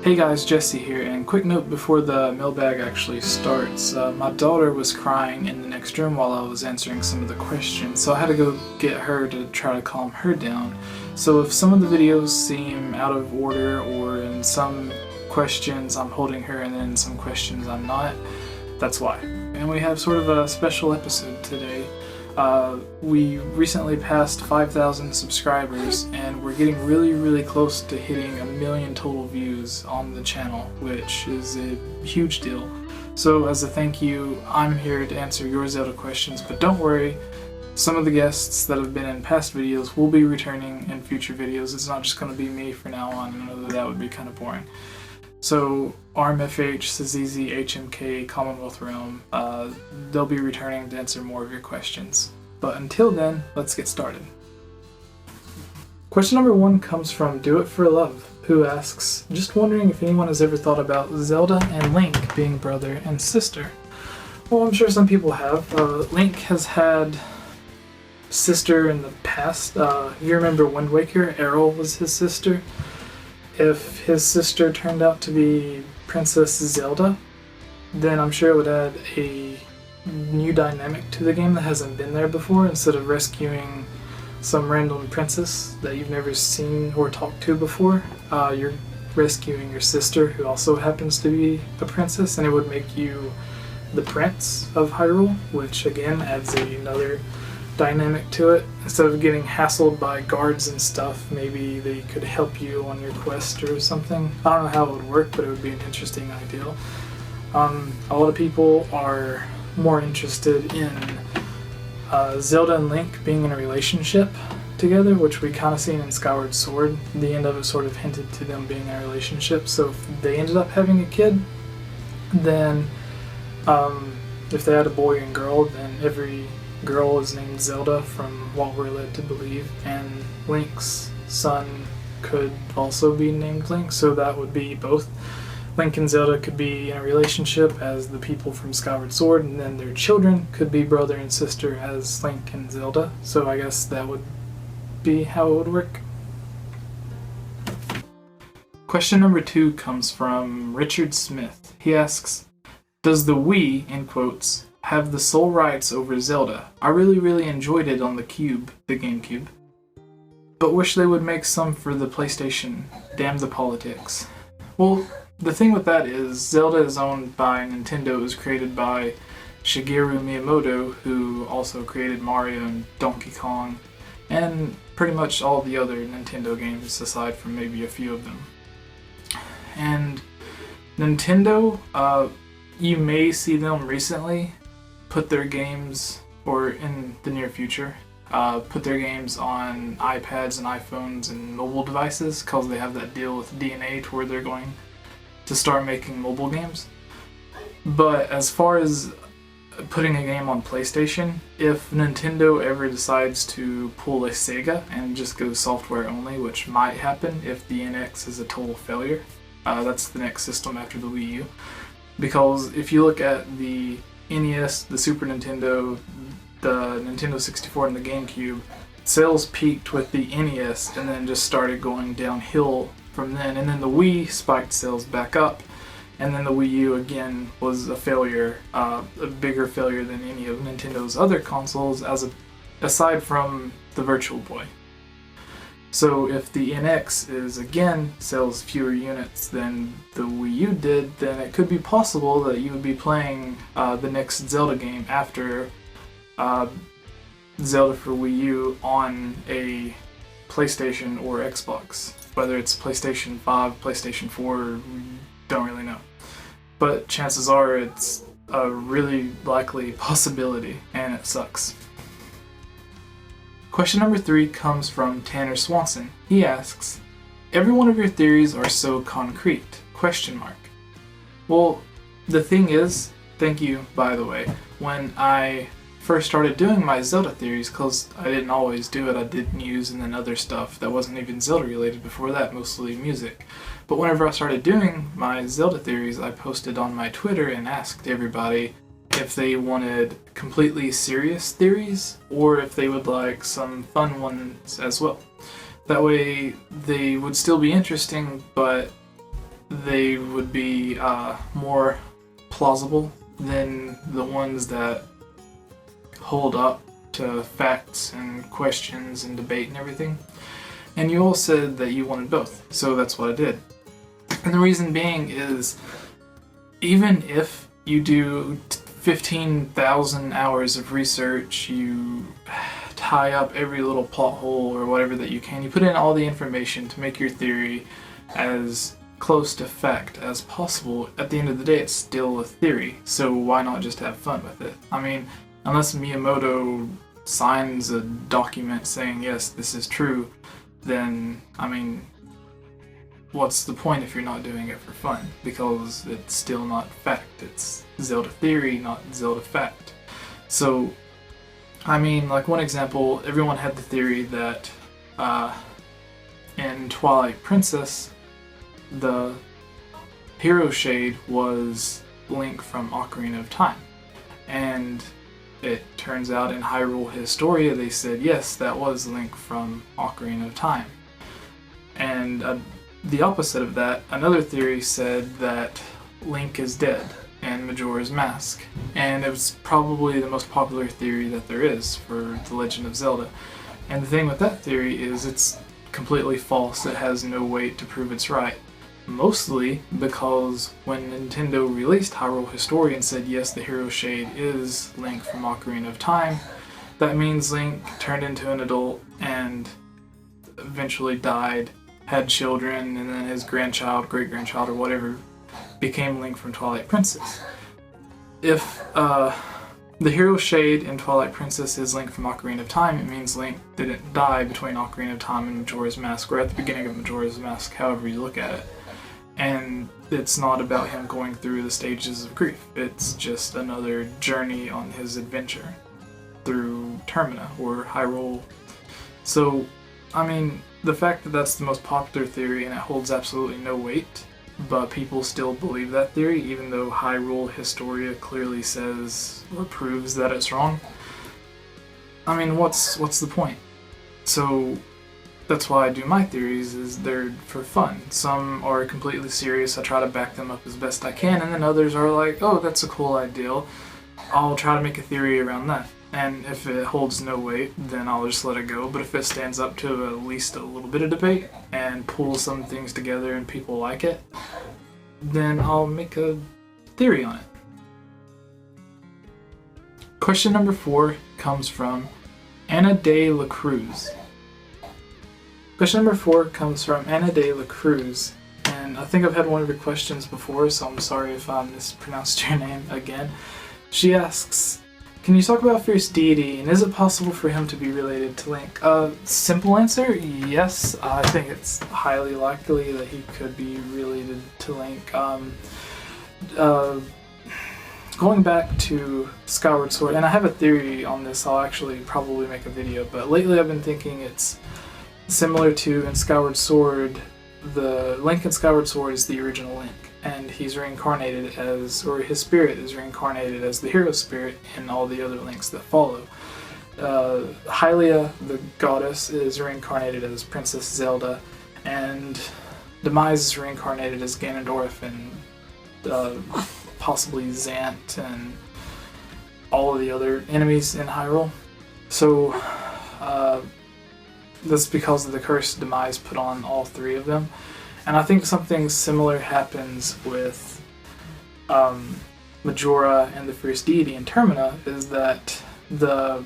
Hey guys, Jesse here, and quick note before the mailbag actually starts. My daughter was crying in the next room while I was answering some of the questions, so I had to go get her to try to calm her down. So if some of the videos seem out of order, or in some questions I'm holding her and then in some questions I'm not, that's why. And we have sort of a special episode today. We recently passed 5,000 subscribers and we're getting really close to hitting 1 million total views on the channel, which is a huge deal. So as a thank you, I'm here to answer your Zelda questions, but don't worry, some of the guests that have been in past videos will be returning in future videos. It's not just going to be me from now on. I know that would be kind of boring. So ARMFH, Sazizi, HMK, Commonwealth Realm, they'll be returning to answer more of your questions. But until then, let's get started. Question number 1 comes from Do It For Love, who asks, just wondering if anyone has ever thought about Zelda and Link being brother and sister. Well, I'm sure some people have. Link has had sister in the past. If you remember Wind Waker, Errol was his sister. If his sister turned out to be Princess Zelda, then I'm sure it would add a new dynamic to the game that hasn't been there before. Instead of rescuing some random princess that you've never seen or talked to before, you're rescuing your sister who also happens to be a princess, and it would make you the prince of Hyrule, which again adds another dynamic to it. Instead of getting hassled by guards and stuff, maybe they could help you on your quest or something. I don't know how it would work, but it would be an interesting idea. A lot of people are more interested in Zelda and Link being in a relationship together, which we kind of seen in Skyward Sword. The end of it sort of hinted to them being in a relationship, so if they ended up having a kid, then if they had a boy and girl, then every girl is named Zelda from what we're led to believe, and Link's son could also be named Link, so that would be both. Link and Zelda could be in a relationship as the people from Skyward Sword, and then their children could be brother and sister as Link and Zelda, so I guess that would be how it would work. Question number 2 comes from Richard Smith. He asks, does the Wii, in quotes, have the sole rights over Zelda? I really enjoyed it on the GameCube, but wish they would make some for the PlayStation. Damn the politics. Well, the thing with that is Zelda is owned by Nintendo. It was created by Shigeru Miyamoto, who also created Mario and Donkey Kong, and pretty much all the other Nintendo games aside from maybe a few of them. And Nintendo, you may see them recently put their games, or in the near future, put their games on iPads and iPhones and mobile devices, because they have that deal with DNA to where they're going to start making mobile games. But as far as putting a game on PlayStation, if Nintendo ever decides to pull a Sega and just go software only, which might happen if the NX is a total failure, that's the next system after the Wii U. Because if you look at the NES, the Super Nintendo, the Nintendo 64, and the GameCube, sales peaked with the NES and then just started going downhill from then, and then the Wii spiked sales back up, and then the Wii U again was a failure, a bigger failure than any of Nintendo's other consoles, aside from the Virtual Boy. So if the NX is again sells fewer units than the Wii U did, then it could be possible that you would be playing the next Zelda game after Zelda for Wii U on a PlayStation or Xbox. Whether it's PlayStation 5, PlayStation 4, don't really know. But chances are it's a really likely possibility, and it sucks. Question number 3 comes from Tanner Swanson. He asks, every one of your theories are so concrete, ? Well, the thing is, thank you, by the way, when I first started doing my Zelda theories, because I didn't always do it, I did news and then other stuff that wasn't even Zelda related before that, mostly music. But whenever I started doing my Zelda theories, I posted on my Twitter and asked everybody if they wanted completely serious theories or if they would like some fun ones as well. That way they would still be interesting, but they would be more plausible than the ones that hold up to facts and questions and debate and everything. And you all said that you wanted both, so that's what I did. And the reason being is, even if you do 15,000 hours of research, you tie up every little plot hole or whatever that you can, you put in all the information to make your theory as close to fact as possible, at the end of the day it's still a theory, so why not just have fun with it? I mean, unless Miyamoto signs a document saying yes, this is true, then, I mean, what's the point if you're not doing it for fun? Because it's still not fact. It's Zelda theory, not Zelda fact. So, I mean, like one example, everyone had the theory that in Twilight Princess, the hero shade was Link from Ocarina of Time. And it turns out in Hyrule Historia they said, yes, that was Link from Ocarina of Time. And the opposite of that, another theory said that Link is dead in Majora's Mask. And it was probably the most popular theory that there is for The Legend of Zelda. And the thing with that theory is it's completely false. It has no weight to prove it's right. Mostly because when Nintendo released Hyrule Historia and said, yes, the hero shade is Link from Ocarina of Time, that means Link turned into an adult and eventually died, had children, and then his grandchild, great-grandchild, or whatever, became Link from Twilight Princess. If the hero shade in Twilight Princess is Link from Ocarina of Time, it means Link didn't die between Ocarina of Time and Majora's Mask, or at the beginning of Majora's Mask, however you look at it. And it's not about him going through the stages of grief. It's just another journey on his adventure through Termina, or Hyrule. So, I mean, the fact that that's the most popular theory and it holds absolutely no weight, but people still believe that theory, even though Hyrule Historia clearly says or proves that it's wrong. I mean, what's the point? So, that's why I do my theories, is they're for fun. Some are completely serious, I try to back them up as best I can, and then others are like, oh, that's a cool idea, I'll try to make a theory around that. And if it holds no weight, then I'll just let it go, but if it stands up to at least a little bit of debate, and pulls some things together and people like it, then I'll make a theory on it. Question number 4 comes from Anna de la Cruz. Question number 4 comes from Anna de la Cruz, and I think I've had one of your questions before, so I'm sorry if I mispronounced your name again. She asks, can you talk about Fierce Deity, and is it possible for him to be related to Link? Simple answer, yes. I think it's highly likely that he could be related to Link. Going back to Skyward Sword, and I have a theory on this, I'll actually probably make a video, but lately I've been thinking it's similar to in Skyward Sword, the Link in Skyward Sword is the original Link, and he's reincarnated as, or his spirit is reincarnated as the hero spirit in all the other Links that follow. Hylia, the goddess, is reincarnated as Princess Zelda, and Demise is reincarnated as Ganondorf and possibly Zant and all of the other enemies in Hyrule. So, that's because of the curse Demise put on all 3 of them. And I think something similar happens with Majora and the Fierce Deity in Termina, is that the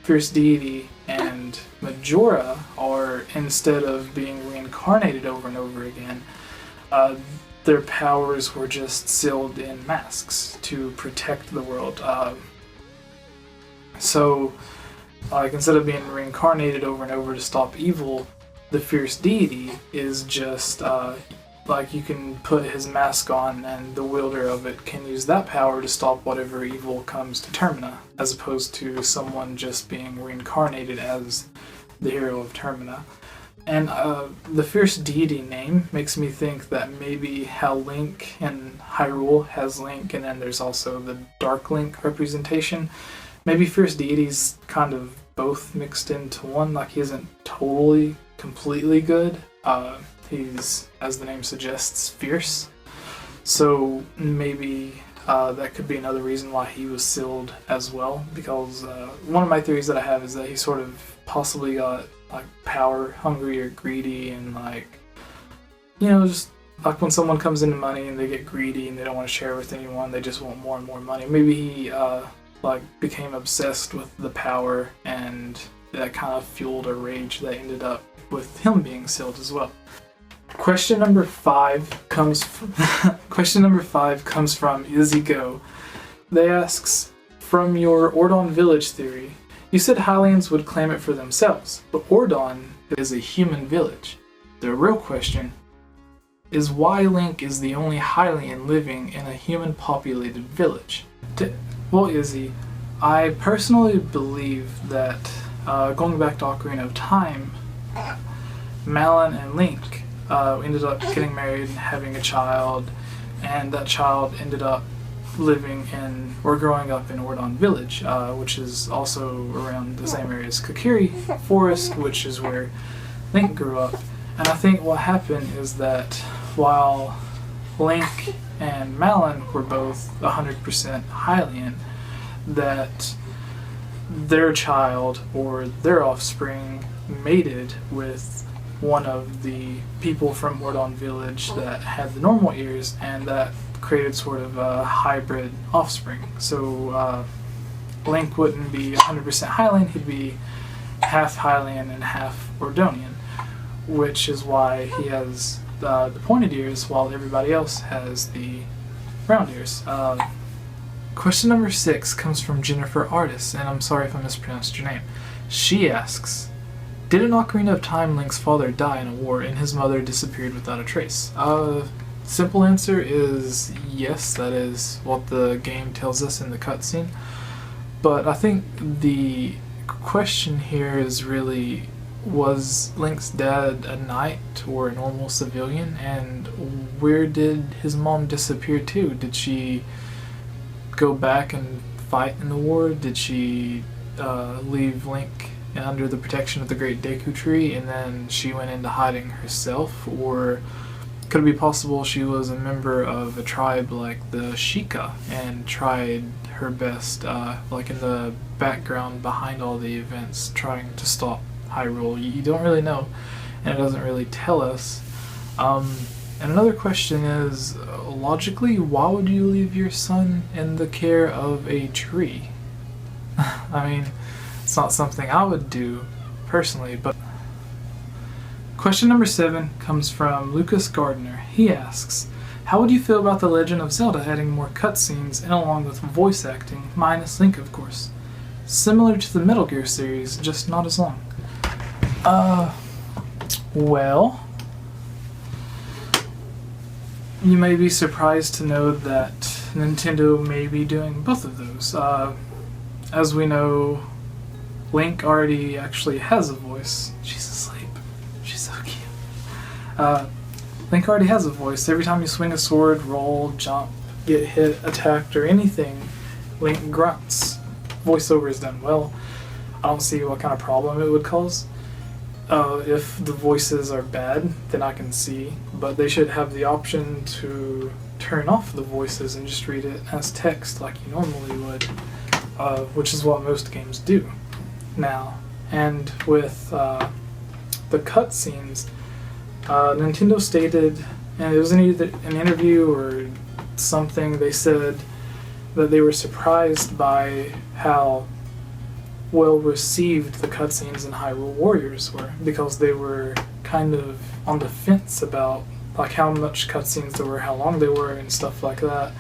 Fierce Deity and Majora are, instead of being reincarnated over and over again, their powers were just sealed in masks to protect the world. So, like, instead of being reincarnated over and over to stop evil, the Fierce Deity is just, like, you can put his mask on and the wielder of it can use that power to stop whatever evil comes to Termina, as opposed to someone just being reincarnated as the hero of Termina. And the Fierce Deity name makes me think that maybe how Link in Hyrule has Link, and then there's also the Dark Link representation. Maybe Fierce Deity's kind of both mixed into one, like he isn't totally, completely good. He's, as the name suggests, fierce. So maybe that could be another reason why he was sealed as well. Because one of my theories that I have is that he sort of possibly got like power hungry or greedy, and like, you know, just like when someone comes into money and they get greedy and they don't want to share with anyone, they just want more and more money. Maybe he like became obsessed with the power, and that kind of fueled a rage that ended up with him being sealed as well. Question number 5 comes from Izzy Go. They asks, from your Ordon village theory, you said Hylians would claim it for themselves, but Ordon is a human village. The real question is why Link is the only Hylian living in a human-populated village. Well, Izzy, I personally believe that, going back to Ocarina of Time, Malon and Link ended up getting married and having a child, and that child ended up living in, or growing up in Ordon Village, which is also around the same area as Kokiri Forest, which is where Link grew up. And I think what happened is that while Link and Malon were both 100% Hylian, that their child or their offspring mated with one of the people from Ordon Village that had the normal ears, and that created sort of a hybrid offspring. So Link wouldn't be 100% Hylian, he'd be half Hylian and half Ordonian, which is why he has the pointed ears while everybody else has the round ears. Question number 6 comes from Jennifer Artis, and I'm sorry if I mispronounced your name. She asks, did in Ocarina of Time Link's father die in a war and his mother disappeared without a trace? Simple answer is yes, that is what the game tells us in the cutscene. But I think the question here is really, was Link's dad a knight or a normal civilian, and where did his mom disappear to? Did she go back and fight in the war? Did she leave Link under the protection of the Great Deku Tree and then she went into hiding herself? Or could it be possible she was a member of a tribe like the Sheikah and tried her best, like in the background behind all the events, trying to stop Hyrule? You don't really know, and it doesn't really tell us. And another question is, logically, why would you leave your son in the care of a tree? I mean, it's not something I would do personally, but... Question number 7 comes from Lucas Gardner. He asks, how would you feel about The Legend of Zelda adding more cutscenes and along with voice acting, minus Link of course? Similar to the Metal Gear series, just not as long. Well, you may be surprised to know that Nintendo may be doing both of those. As we know, Link already actually has a voice. She's asleep. She's so cute. Link already has a voice. Every time you swing a sword, roll, jump, get hit, attacked, or anything, Link grunts. Voiceover is done well. I don't see what kind of problem it would cause. If the voices are bad, then I can see, but they should have the option to turn off the voices and just read it as text like you normally would, which is what most games do now. And with the cutscenes, Nintendo stated, and it was either an interview or something, they said that they were surprised by how well received the cutscenes in Hyrule Warriors were, because they were kind of on the fence about like how much cutscenes there were, how long they were, and stuff like that.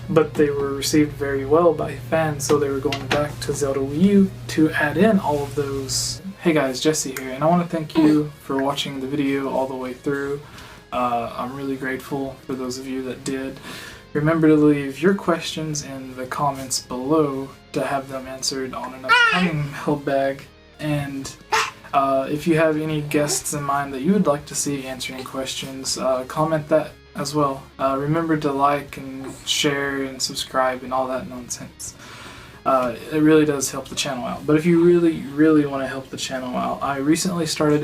But they were received very well by fans, so they were going back to Zelda Wii U to add in all of those. Hey guys, Jesse here, and I want to thank you for watching the video all the way through. I'm really grateful for those of you that did. Remember to leave your questions in the comments below to have them answered on an upcoming mailbag. And if you have any guests in mind that you would like to see answering questions, comment that as well. Remember to like and share and subscribe and all that nonsense. It really does help the channel out. But if you really want to help the channel out, I recently started